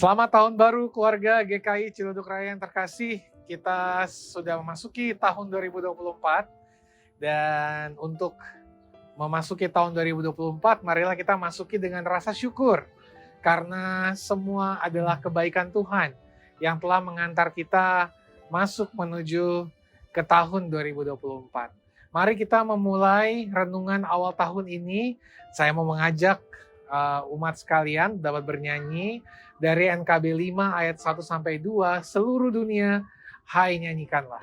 Selamat tahun baru keluarga GKI Ciledug Raya yang terkasih. Kita sudah memasuki tahun 2024 dan untuk memasuki tahun 2024, marilah kita masuki dengan rasa syukur karena semua adalah kebaikan Tuhan yang telah mengantar kita masuk menuju ke tahun 2024. Mari kita memulai renungan awal tahun ini. Saya mau mengajak umat sekalian dapat bernyanyi dari NKB 5 ayat 1 sampai 2, seluruh dunia, hai nyanyikanlah.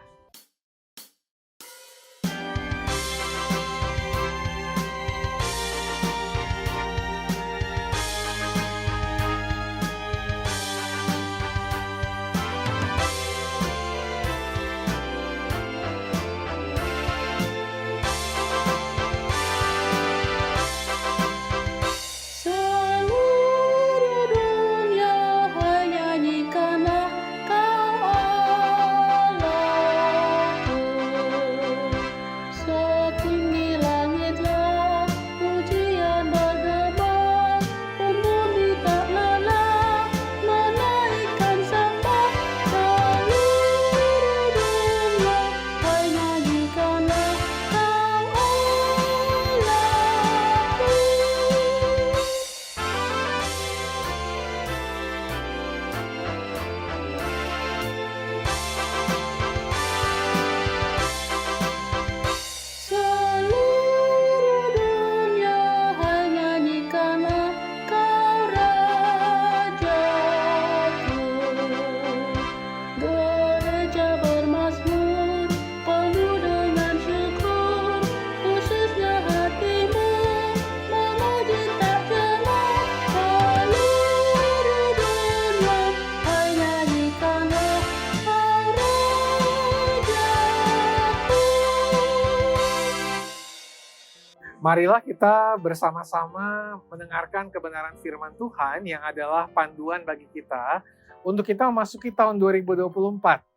Marilah kita bersama-sama mendengarkan kebenaran firman Tuhan yang adalah panduan bagi kita untuk kita memasuki tahun 2024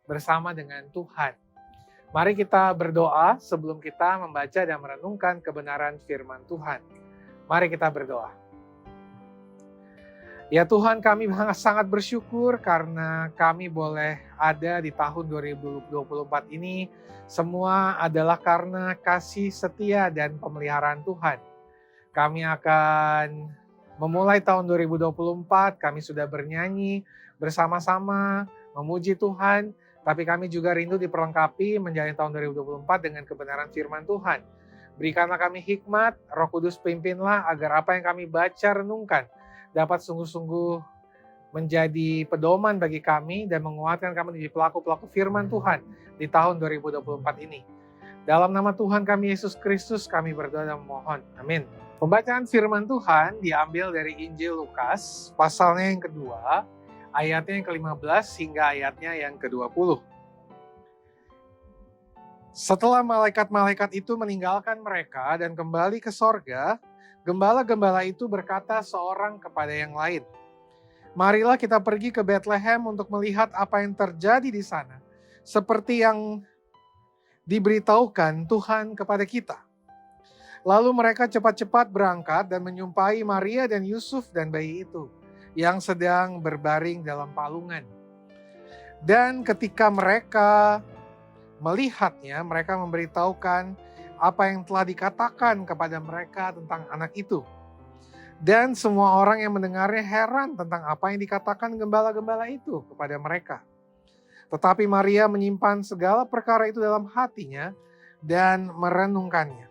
bersama dengan Tuhan. Mari kita berdoa sebelum kita membaca dan merenungkan kebenaran firman Tuhan. Mari kita berdoa. Ya Tuhan, kami sangat bersyukur karena kami boleh ada di tahun 2024 ini. Semua adalah karena kasih setia dan pemeliharaan Tuhan. Kami akan memulai tahun 2024, kami sudah bernyanyi bersama-sama, memuji Tuhan, tapi kami juga rindu diperlengkapi menjalani tahun 2024 dengan kebenaran firman Tuhan. Berikanlah kami hikmat, Roh Kudus pimpinlah agar apa yang kami baca renungkan dapat sungguh-sungguh menjadi pedoman bagi kami dan menguatkan kami menjadi pelaku-pelaku firman Tuhan di tahun 2024 ini. Dalam nama Tuhan kami Yesus Kristus kami berdoa dan memohon. Amin. Pembacaan firman Tuhan diambil dari Injil Lukas, pasalnya yang kedua, ayatnya yang ke-15 hingga ayatnya yang ke-20. Setelah malaikat-malaikat itu meninggalkan mereka dan kembali ke sorga, gembala-gembala itu berkata seorang kepada yang lain, "Marilah kita pergi ke Betlehem untuk melihat apa yang terjadi di sana, seperti yang diberitahukan Tuhan kepada kita." Lalu mereka cepat-cepat berangkat dan menyumpahi Maria dan Yusuf dan bayi itu, yang sedang berbaring dalam palungan. Dan ketika mereka melihatnya, mereka memberitahukan apa yang telah dikatakan kepada mereka tentang anak itu. Dan semua orang yang mendengarnya heran tentang apa yang dikatakan gembala-gembala itu kepada mereka. Tetapi Maria menyimpan segala perkara itu dalam hatinya dan merenungkannya.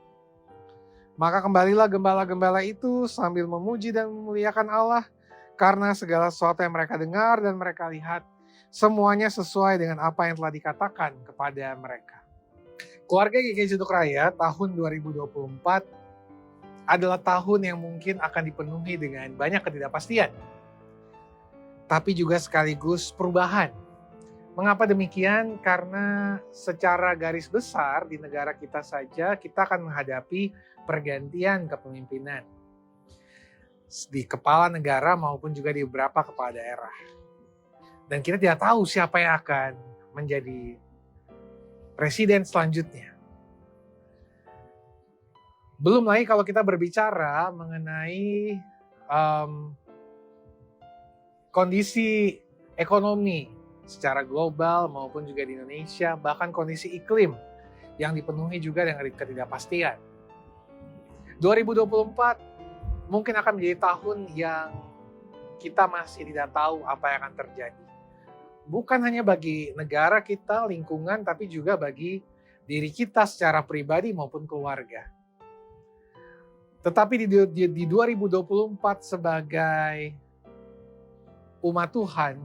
Maka kembalilah gembala-gembala itu sambil memuji dan memuliakan Allah karena segala sesuatu yang mereka dengar dan mereka lihat, semuanya sesuai dengan apa yang telah dikatakan kepada mereka. Keluarga GKI Ciledug Raya tahun 2024 adalah tahun yang mungkin akan dipenuhi dengan banyak ketidakpastian, tapi juga sekaligus perubahan. Mengapa demikian? Karena secara garis besar di negara kita saja kita akan menghadapi pergantian kepemimpinan di kepala negara maupun juga di beberapa kepala daerah. Dan kita tidak tahu siapa yang akan menjadi presiden selanjutnya. Belum lagi kalau kita berbicara mengenai kondisi ekonomi secara global maupun juga di Indonesia, bahkan kondisi iklim yang dipenuhi juga dengan ketidakpastian. 2024 mungkin akan menjadi tahun yang kita masih tidak tahu apa yang akan terjadi. Bukan hanya bagi negara kita, lingkungan, tapi juga bagi diri kita secara pribadi maupun keluarga. Tetapi di 2024 sebagai umat Tuhan,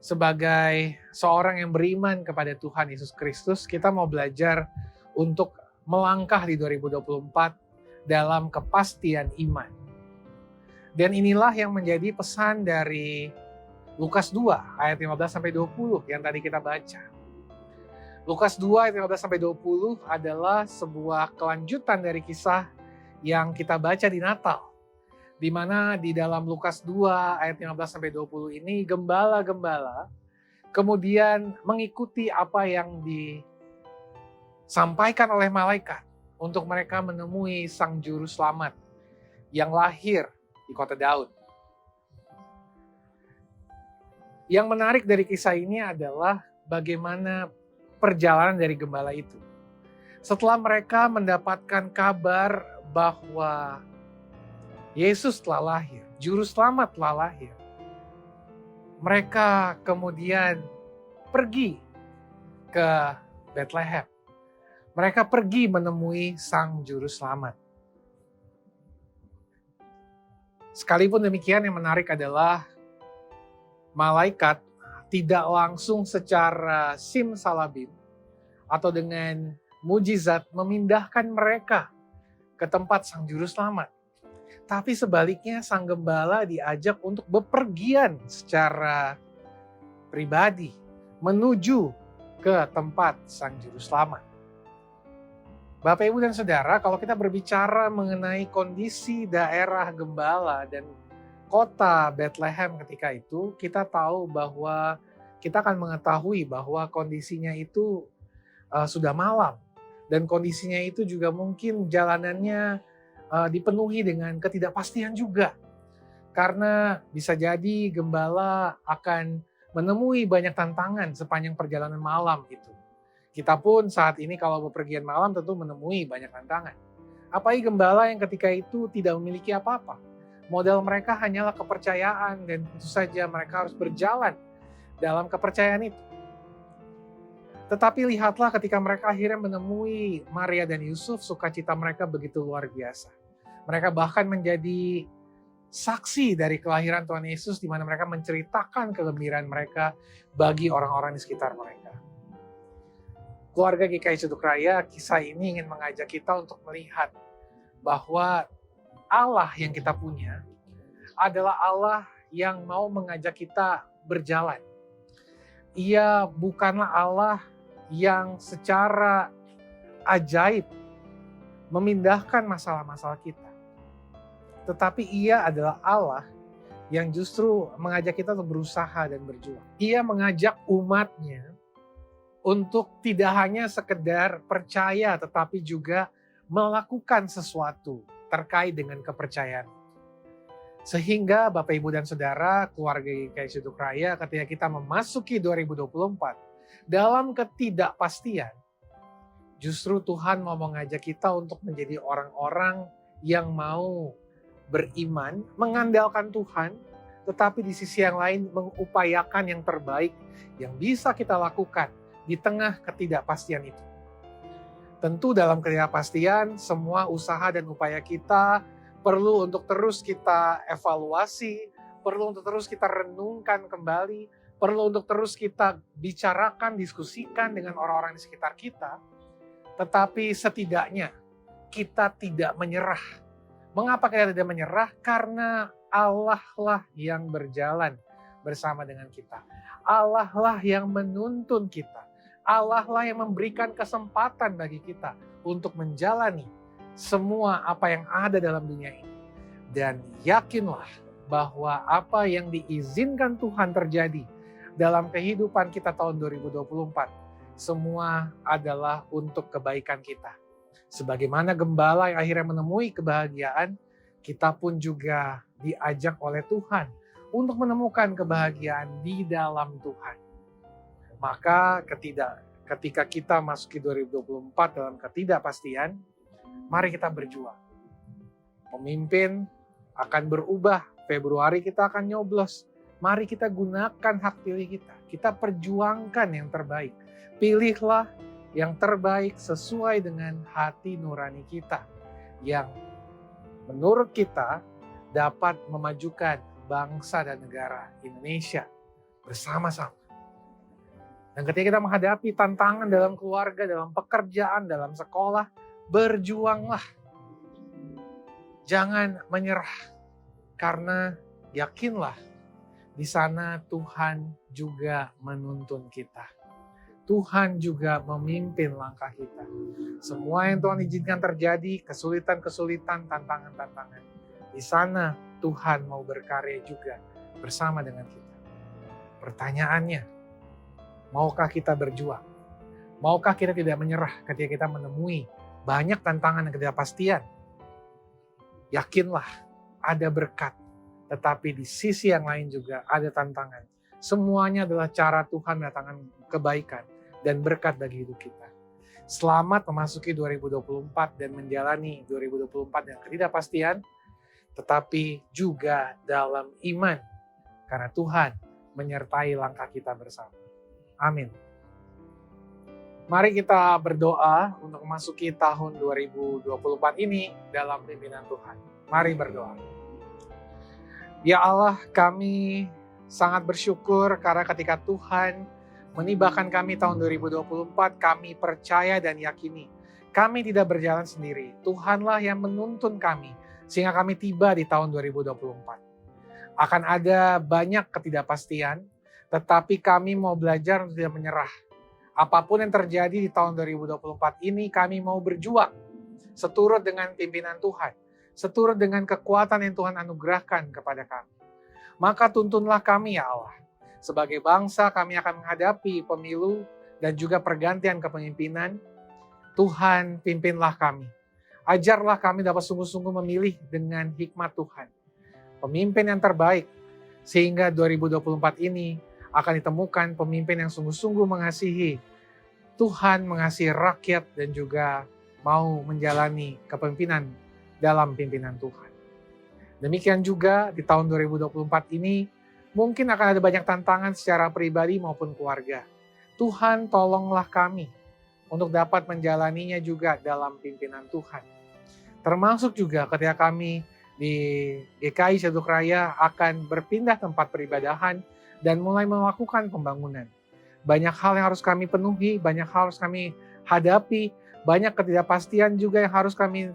sebagai seorang yang beriman kepada Tuhan Yesus Kristus, kita mau belajar untuk melangkah di 2024 dalam kepastian iman. Dan inilah yang menjadi pesan dari Lukas 2 ayat 15-20 yang tadi kita baca. Lukas 2 ayat 15-20 adalah sebuah kelanjutan dari kisah yang kita baca di Natal. Di mana di dalam Lukas 2 ayat 15-20 ini gembala-gembala kemudian mengikuti apa yang disampaikan oleh malaikat untuk mereka menemui Sang Juru Selamat yang lahir di kota Daud. Yang menarik dari kisah ini adalah bagaimana perjalanan dari gembala itu. Setelah mereka mendapatkan kabar bahwa Yesus telah lahir, Juru Selamat telah lahir, mereka kemudian pergi ke Bethlehem. Mereka pergi menemui Sang Juru Selamat. Sekalipun demikian, yang menarik adalah malaikat tidak langsung secara simsalabim atau dengan mujizat memindahkan mereka ke tempat Sang Juru Selamat. Tapi sebaliknya sang gembala diajak untuk bepergian secara pribadi menuju ke tempat Sang Juru Selamat. Bapak, Ibu, dan Saudara, kalau kita berbicara mengenai kondisi daerah gembala dan kota Bethlehem ketika itu, kita tahu bahwa kita akan mengetahui bahwa kondisinya itu sudah malam. Dan kondisinya itu juga mungkin jalanannya dipenuhi dengan ketidakpastian juga. Karena bisa jadi gembala akan menemui banyak tantangan sepanjang perjalanan malam itu. Kita pun saat ini kalau bepergian malam tentu menemui banyak tantangan. Apalagi gembala yang ketika itu tidak memiliki apa-apa. Modal mereka hanyalah kepercayaan dan tentu saja mereka harus berjalan dalam kepercayaan itu. Tetapi lihatlah ketika mereka akhirnya menemui Maria dan Yusuf, sukacita mereka begitu luar biasa. Mereka bahkan menjadi saksi dari kelahiran Tuhan Yesus di mana mereka menceritakan kegembiraan mereka bagi orang-orang di sekitar mereka. Keluarga GKI Ceduk Raya, kisah ini ingin mengajak kita untuk melihat bahwa Allah yang kita punya adalah Allah yang mau mengajak kita berjalan. Ia bukanlah Allah yang secara ajaib memindahkan masalah-masalah kita. Tetapi ia adalah Allah yang justru mengajak kita untuk berusaha dan berjuang. Ia mengajak umatnya untuk tidak hanya sekedar percaya tetapi juga melakukan sesuatu terkait dengan kepercayaan. Sehingga Bapak, Ibu, dan Saudara, keluarga GKI Ceduk Raya, ketika kita memasuki 2024 dalam ketidakpastian, justru Tuhan mau mengajak kita untuk menjadi orang-orang yang mau beriman, mengandalkan Tuhan, tetapi di sisi yang lain mengupayakan yang terbaik yang bisa kita lakukan di tengah ketidakpastian itu. Tentu dalam ketidakpastian, semua usaha dan upaya kita perlu untuk terus kita evaluasi, perlu untuk terus kita renungkan kembali, perlu untuk terus kita bicarakan, diskusikan dengan orang-orang di sekitar kita. Tetapi setidaknya kita tidak menyerah. Mengapa kita tidak menyerah? Karena Allah lah yang berjalan bersama dengan kita. Allah lah yang menuntun kita. Allah lah yang memberikan kesempatan bagi kita untuk menjalani semua apa yang ada dalam dunia ini. Dan yakinlah bahwa apa yang diizinkan Tuhan terjadi dalam kehidupan kita tahun 2024, semua adalah untuk kebaikan kita. Sebagaimana gembala yang akhirnya menemui kebahagiaan, kita pun juga diajak oleh Tuhan untuk menemukan kebahagiaan di dalam Tuhan. Maka ketika kita masuki 2024 dalam ketidakpastian, mari kita berjuang. Pemimpin akan berubah, Februari kita akan nyoblos. Mari kita gunakan hak pilih kita. Kita perjuangkan yang terbaik. Pilihlah yang terbaik sesuai dengan hati nurani kita. Yang menurut kita dapat memajukan bangsa dan negara Indonesia bersama-sama. Dan ketika kita menghadapi tantangan dalam keluarga, dalam pekerjaan, dalam sekolah, berjuanglah. Jangan menyerah. Karena yakinlah, di sana Tuhan juga menuntun kita. Tuhan juga memimpin langkah kita. Semua yang Tuhan izinkan terjadi, kesulitan-kesulitan, tantangan-tantangan. Di sana Tuhan mau berkarya juga bersama dengan kita. Pertanyaannya, maukah kita berjuang? Maukah kita tidak menyerah ketika kita menemui banyak tantangan dan ketidakpastian? Yakinlah, ada berkat. Tetapi di sisi yang lain juga ada tantangan. Semuanya adalah cara Tuhan mendatangkan kebaikan dan berkat bagi hidup kita. Selamat memasuki 2024 dan menjalani 2024 dengan ketidakpastian, tetapi juga dalam iman. Karena Tuhan menyertai langkah kita bersama. Amin. Mari kita berdoa untuk memasuki tahun 2024 ini dalam pimpinan Tuhan. Mari berdoa. Ya Allah, kami sangat bersyukur karena ketika Tuhan menibahkan kami tahun 2024, kami percaya dan yakini kami tidak berjalan sendiri. Tuhanlah yang menuntun kami sehingga kami tiba di tahun 2024. Akan ada banyak ketidakpastian, tetapi kami mau belajar untuk tidak menyerah. Apapun yang terjadi di tahun 2024 ini, kami mau berjuang seturut dengan pimpinan Tuhan, seturut dengan kekuatan yang Tuhan anugerahkan kepada kami. Maka tuntunlah kami ya Allah. Sebagai bangsa kami akan menghadapi pemilu dan juga pergantian kepemimpinan. Tuhan pimpinlah kami. Ajarlah kami dapat sungguh-sungguh memilih dengan hikmat Tuhan. Pemimpin yang terbaik. Sehingga 2024 ini akan ditemukan pemimpin yang sungguh-sungguh mengasihi Tuhan, mengasihi rakyat dan juga mau menjalani kepemimpinan dalam pimpinan Tuhan. Demikian juga di tahun 2024 ini, mungkin akan ada banyak tantangan secara pribadi maupun keluarga. Tuhan tolonglah kami untuk dapat menjalaninya juga dalam pimpinan Tuhan. Termasuk juga ketika kami di GKI Ceduk Raya akan berpindah tempat peribadahan dan mulai melakukan pembangunan. Banyak hal yang harus kami penuhi, banyak hal harus kami hadapi, banyak ketidakpastian juga yang harus kami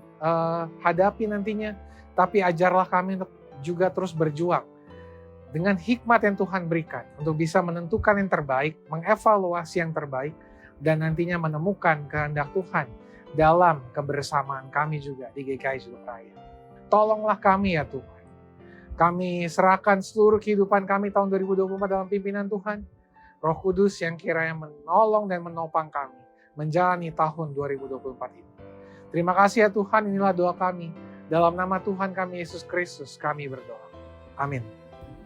hadapi nantinya. Tapi ajarlah kami untuk juga terus berjuang dengan hikmat yang Tuhan berikan untuk bisa menentukan yang terbaik, mengevaluasi yang terbaik, dan nantinya menemukan kehendak Tuhan dalam kebersamaan kami juga di GKI Ceduk Raya. Tolonglah kami ya Tuhan. Kami serahkan seluruh kehidupan kami tahun 2024 dalam pimpinan Tuhan. Roh Kudus yang kiranya menolong dan menopang kami menjalani tahun 2024 ini. Terima kasih ya Tuhan, inilah doa kami. Dalam nama Tuhan kami Yesus Kristus kami berdoa. Amin.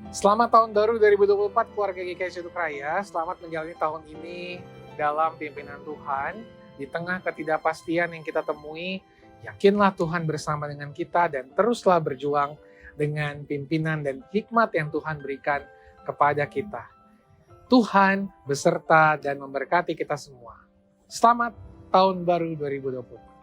Selamat tahun baru 2024 keluarga GKI Ceduk Raya. Selamat menjalani tahun ini dalam pimpinan Tuhan. Di tengah ketidakpastian yang kita temui, yakinlah Tuhan bersama dengan kita dan teruslah berjuang dengan pimpinan dan hikmat yang Tuhan berikan kepada kita. Tuhan beserta dan memberkati kita semua. Selamat tahun baru 2024.